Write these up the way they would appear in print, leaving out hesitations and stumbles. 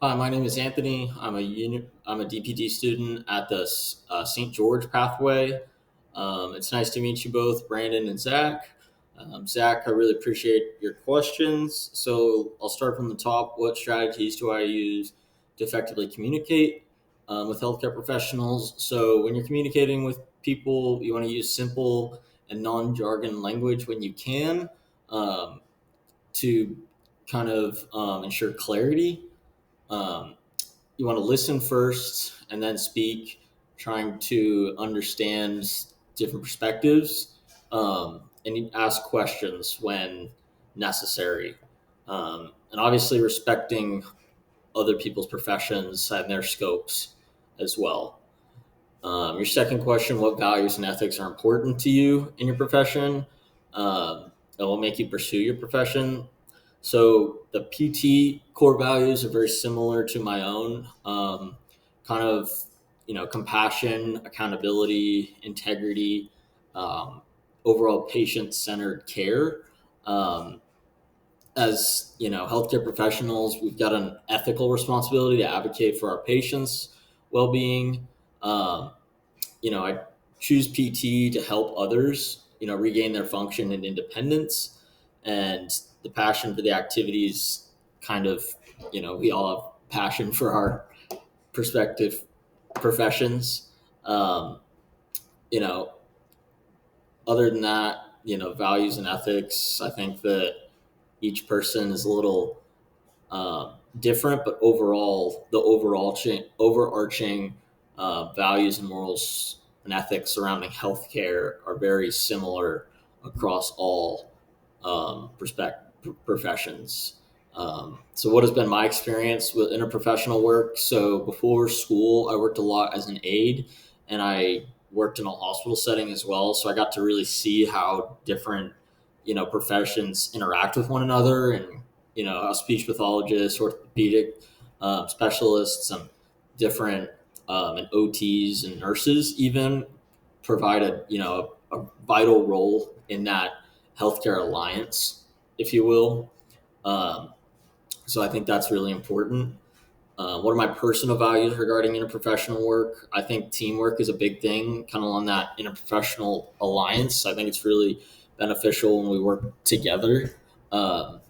Hi, my name is Anthony. I'm a DPT student at the St. George Pathway. It's nice to meet you both, Brandon and Zach. Zach, I really appreciate your questions. So I'll start from the top. What strategies do I use to effectively communicate with healthcare professionals? So when you're communicating with people, you want to use simple and non-jargon language when you can um, to kind of ensure clarity. Um, you want to listen first and then speak, trying to understand different perspectives, and you ask questions when necessary. And obviously, respecting other people's professions and their scopes as well. Your second question: what values and ethics are important to you in your profession? That will make you pursue your profession. So the PT core values are very similar to my own. Kind of, compassion, accountability, integrity, um, overall patient-centered care. Um, as healthcare professionals, we've got an ethical responsibility to advocate for our patients' well-being. Um, I choose PT to help others, regain their function and independence, and the passion for the activities. Kind of, we all have passion for our perspective professions. Um, you know, Other than that, values and ethics. I think that each person is a little different, but overall, the overarching values and morals and ethics surrounding healthcare are very similar across all professions. So, what has been my experience with interprofessional work? So, before school, I worked a lot as an aide, and I worked in a hospital setting as well. So, I got to really see how different professions interact with one another, and how speech pathologists, orthopedic specialists, and different and OTs and nurses even provide a vital role in that healthcare alliance, if you will. Um, so I think that's really important. What are my personal values regarding interprofessional work? I think teamwork is a big thing, kind of on that interprofessional alliance. I think it's really beneficial when we work together. Um,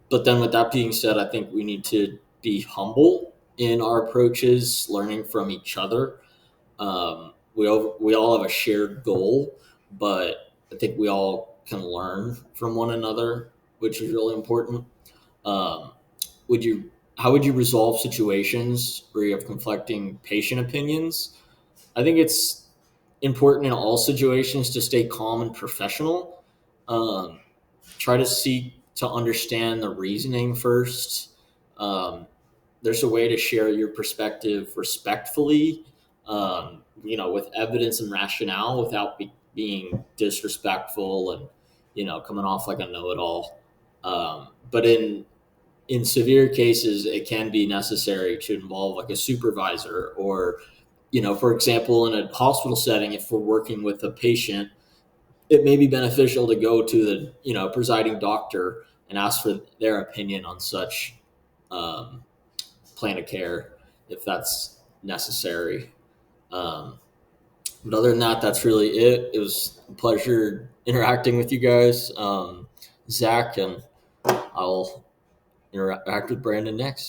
but then, with that being said, I think we need to be humble in our approaches, learning from each other. We all have a shared goal, but I think we all can learn from one another, which is really important. Um, would you How would you resolve situations where you have conflicting patient opinions? I think it's important in all situations to stay calm and professional. Um, Try to seek to understand the reasoning first. Um, there's a way to share your perspective respectfully, with evidence and rationale without being disrespectful and, coming off like a know-it-all. But in severe cases, it can be necessary to involve like a supervisor or, for example, in a hospital setting, if we're working with a patient, it may be beneficial to go to the presiding doctor and ask for their opinion on such um, plan of care if that's necessary. Um, but other than that, that's really it. It was a pleasure interacting with you guys, Zach, and I'll interact with Brandon next.